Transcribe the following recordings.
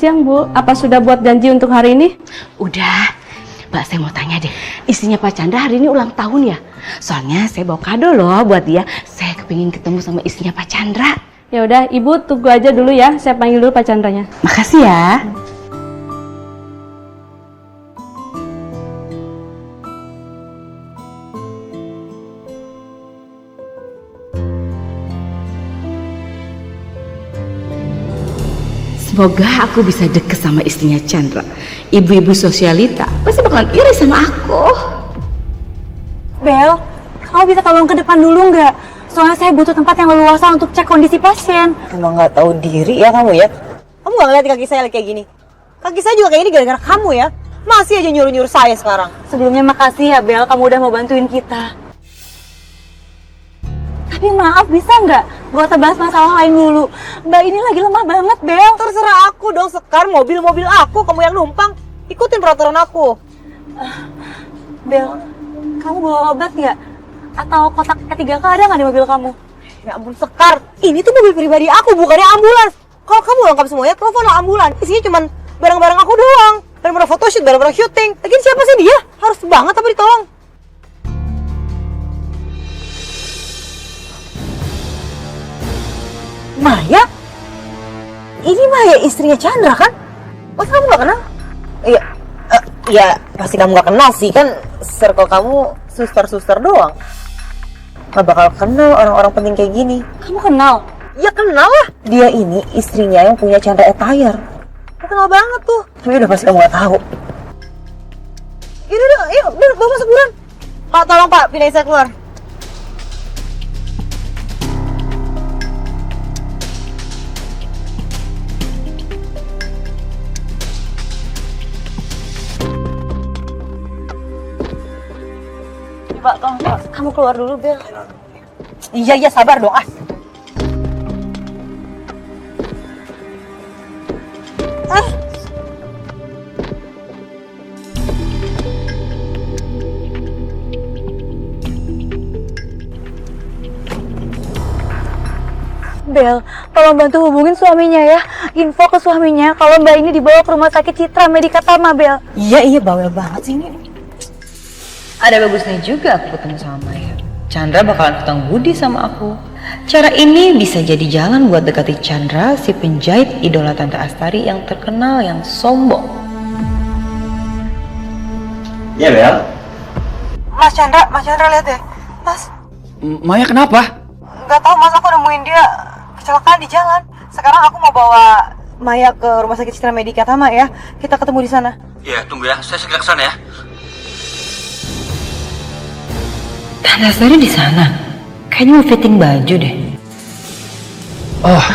siang, Bu. Apa sudah buat janji untuk hari ini? Udah. Mbak, saya mau tanya deh. Istrinya Pak Chandra hari ini ulang tahun ya? Soalnya saya bawa kado loh buat dia. Saya kepingin ketemu sama istrinya Pak Chandra. Ya udah, Ibu tunggu aja dulu ya. Saya panggil dulu Pak Chandranya. Makasih ya. Semoga aku bisa deket sama istrinya Chandra. Ibu-ibu sosialita pasti bakalan iri sama aku. Bel, kamu bisa tolong ke depan dulu nggak? Soalnya saya butuh tempat yang leluasa untuk cek kondisi pasien. Emang nggak tahu diri ya kamu ya? Kamu nggak ngeliat kaki saya kayak gini? Kaki saya juga kayak gini gara-gara kamu ya? Masih aja nyuruh-nyuruh saya sekarang. Sebelumnya makasih ya Bel, kamu udah mau bantuin kita. Tapi maaf, bisa nggak? Gak usah bahas masalah lain dulu. Mbak ini lagi lemah banget, Bel. Terserah aku dong, Sekar. Mobil-mobil aku, kamu yang numpang. Ikutin peraturan aku. Bel, kamu bawa obat nggak? Atau kotak E3K ada nggak di mobil kamu? Ya ampun, Sekar. Ini tuh mobil pribadi aku, bukannya ambulans. Kalau kamu lengkap semuanya, teleponlah ambulans. Isinya cuma barang-barang aku doang. Barang-barang photoshoot, barang-barang syuting. Lagian siapa sih dia? Harus banget tapi ditolong. Maya? Ini Maya istrinya Chandra kan? Masa kamu gak kenal? Iya, ya pasti kamu gak kenal sih, kan circle kamu suster-suster doang. Gak bakal kenal orang-orang penting kayak gini. Kamu kenal? Ya kenal lah. Dia ini istrinya yang punya Chandra Attire. Kenal banget tuh. Tapi udah pasti kamu gak tahu. Yaudah, yuk, bawa masuk buruan. Pak, tolong Pak, pindahin saya keluar. Pak, tolong Pak, kamu keluar dulu, Bel. Iya, sabar dong, ah. Bel, tolong bantu hubungin suaminya ya. Info ke suaminya kalau Mbak ini dibawa ke rumah sakit Citra Medika Tama, Bel. Iya, bawel banget sih ini. Ada bagusnya juga aku ketemu sama Maya. Chandra bakalan hutang budi sama aku. Cara ini bisa jadi jalan buat dekati Chandra, si penjahit idola Tante Astari yang terkenal yang sombong. Iya, Bel. Mas Chandra lihat deh. Mas, Maya kenapa? nggak tahu Mas, aku nemuin dia kecelakaan di jalan. Sekarang aku mau bawa Maya ke rumah sakit Citra Medika Tama ya. Kita ketemu di sana. Iya, tunggu ya. Saya segera ke sana ya. Tante Astari di sana. Kayaknya mau fitting baju deh. Oh,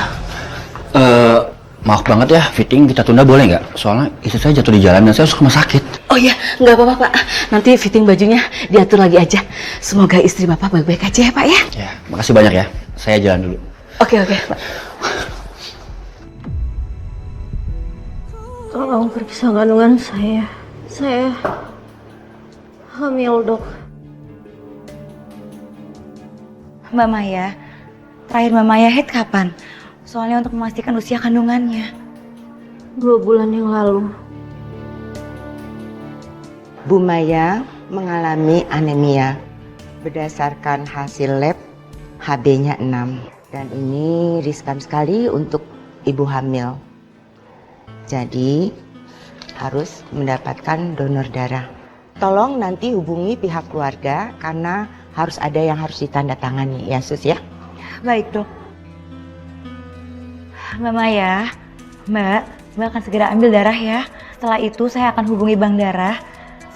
maaf banget ya, fitting kita tunda boleh nggak? Soalnya istri saya jatuh di jalan dan saya harus ke rumah sakit. Oh iya, nggak apa-apa Pak. Nanti fitting bajunya diatur lagi aja. Semoga istri Bapak baik-baik aja ya Pak ya. Ya, makasih banyak ya. Saya jalan dulu. Oke Pak. Tolong periksa kandungan saya. Saya hamil, Dok. Mbak Maya, terakhir Mbak Maya head kapan? Soalnya untuk memastikan usia kandungannya. 2 bulan yang lalu. Bu Maya mengalami anemia berdasarkan hasil lab HB-nya 6 dan ini riskan sekali untuk ibu hamil. Jadi harus mendapatkan donor darah. Tolong nanti hubungi pihak keluarga karena harus ada yang harus ditandatangani ya Sus ya. Baik dok. Mbak Maya, Mbak akan segera ambil darah ya. Setelah itu saya akan hubungi bank darah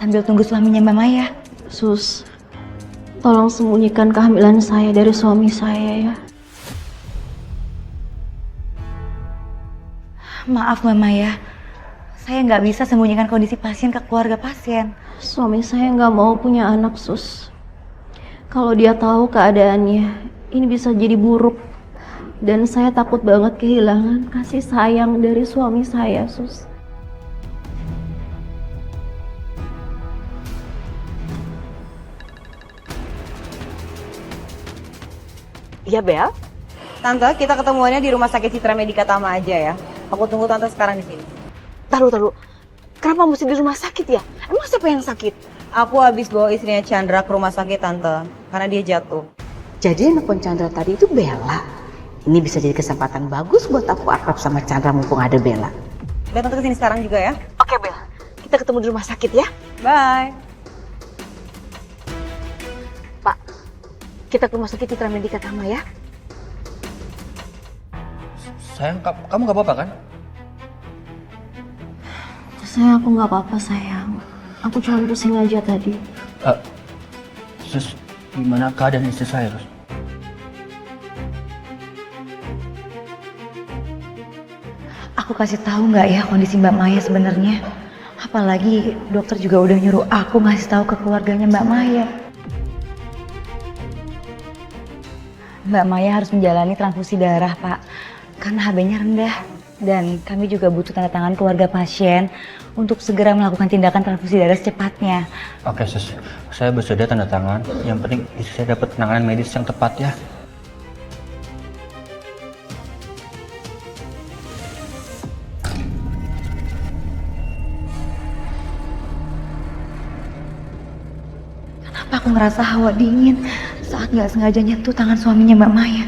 sambil tunggu suaminya Mbak Maya. Sus, tolong sembunyikan kehamilan saya dari suami saya ya. Maaf Mbak Maya, saya nggak bisa sembunyikan kondisi pasien ke keluarga pasien. Suami saya nggak mau punya anak, Sus. Kalau dia tahu keadaannya, ini bisa jadi buruk. Dan saya takut banget kehilangan kasih sayang dari suami saya, Sus. Iya, Bel. Tante, kita ketemuannya di rumah sakit Citra Medika Tama aja ya. Aku tunggu Tante sekarang di sini. Taruh. Kenapa mesti di rumah sakit ya? Emang siapa yang sakit? Aku habis bawa istrinya Chandra ke rumah sakit tante, karena dia jatuh. Jadi yang nelfon Chandra tadi itu Bella. Ini bisa jadi kesempatan bagus buat aku akrab sama Chandra mumpung ada Bella. Udah tante kesini sekarang juga ya. Oke Bella, kita ketemu di rumah sakit ya. Bye. Pak, kita ke rumah sakit Citra Medika Tama ya. Sayang, kamu gak apa-apa kan? Aku nggak apa-apa sayang. Aku cuma pusing aja tadi. Sus, gimana keadaan istri saya, Sus? Aku kasih tahu nggak ya kondisi Mbak Maya sebenarnya? Apalagi dokter juga udah nyuruh aku ngasih tahu ke keluarganya Mbak Maya. Mbak Maya harus menjalani transfusi darah, Pak. Karena HB-nya rendah. Dan kami juga butuh tanda tangan keluarga pasien untuk segera melakukan tindakan transfusi darah secepatnya. Oke, Sus. Saya bersedia tanda tangan. Yang penting istri saya dapat penanganan medis yang tepat ya. Kenapa aku ngerasa hawa dingin saat nggak sengaja nyentuh tangan suaminya Mbak Maya?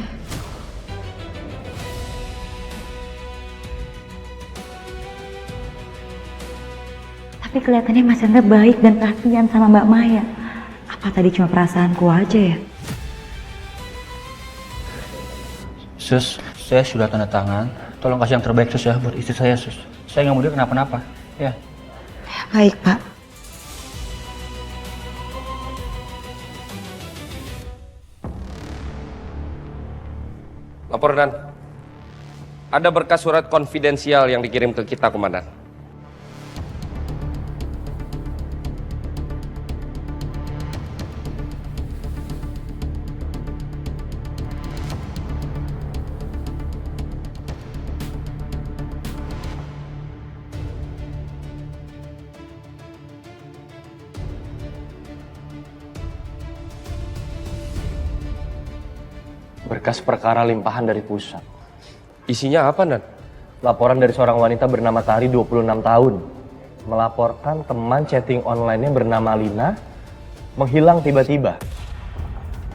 Tapi kelihatannya Mas Chandra baik dan perhatian sama Mbak Maya. Apa tadi cuma perasaanku aja ya? Sus, saya sudah tanda tangan. Tolong kasih yang terbaik, Sus, ya, buat istri saya, Sus. Saya nggak mau dia kenapa-napa. Ya. Baik, Pak. Laporan. Ada berkas surat konfidensial yang dikirim ke kita, Komandan. Berkas perkara limpahan dari pusat. Isinya apa, Dan? Laporan dari seorang wanita bernama Tari, 26 tahun. Melaporkan teman chatting online-nya bernama Lina menghilang tiba-tiba.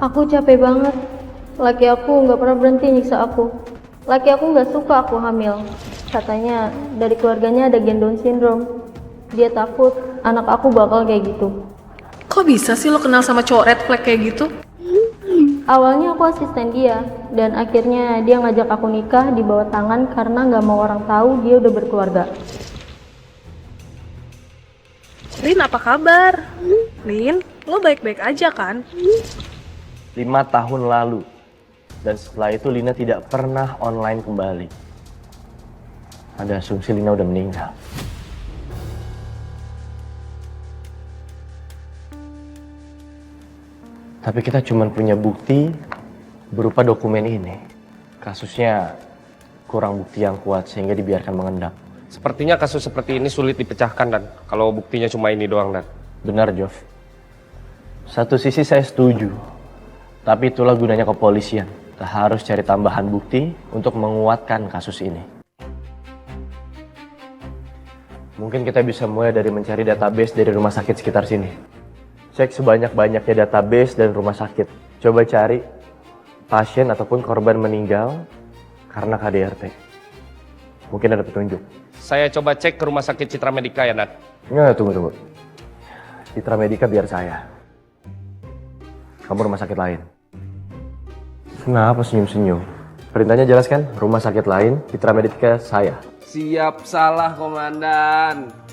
Aku capek banget. Laki aku nggak pernah berhenti nyiksa aku. Laki aku nggak suka aku hamil. Katanya dari keluarganya ada Gen Down syndrome. Dia takut anak aku bakal kayak gitu. Kok bisa sih lo kenal sama cowok red flag kayak gitu? Awalnya aku asisten dia, dan akhirnya dia ngajak aku nikah di bawah tangan karena nggak mau orang tahu dia udah berkeluarga. Lin, apa kabar? Lin, lo baik-baik aja kan? 5 tahun lalu. Dan setelah itu Lina tidak pernah online kembali. Ada asumsi Lina udah meninggal. Tapi kita cuma punya bukti berupa dokumen ini. Kasusnya kurang bukti yang kuat sehingga dibiarkan mengendap. Sepertinya kasus seperti ini sulit dipecahkan, Dan. Kalau buktinya cuma ini doang, Dan. Benar, Jov. Satu sisi saya setuju. Tapi itulah gunanya kepolisian. Kita harus cari tambahan bukti untuk menguatkan kasus ini. Mungkin kita bisa mulai dari mencari database dari rumah sakit sekitar sini. Cek sebanyak-banyaknya database dan rumah sakit. Coba cari pasien ataupun korban meninggal karena KDRT. Mungkin ada petunjuk. Saya coba cek ke rumah sakit Citra Medika ya, Nat. Nggak, tunggu. Citra Medika biar saya. Kamu rumah sakit lain. Kenapa senyum-senyum? Perintahnya jelas kan? Rumah sakit lain, Citra Medika saya. Siap salah, Komandan.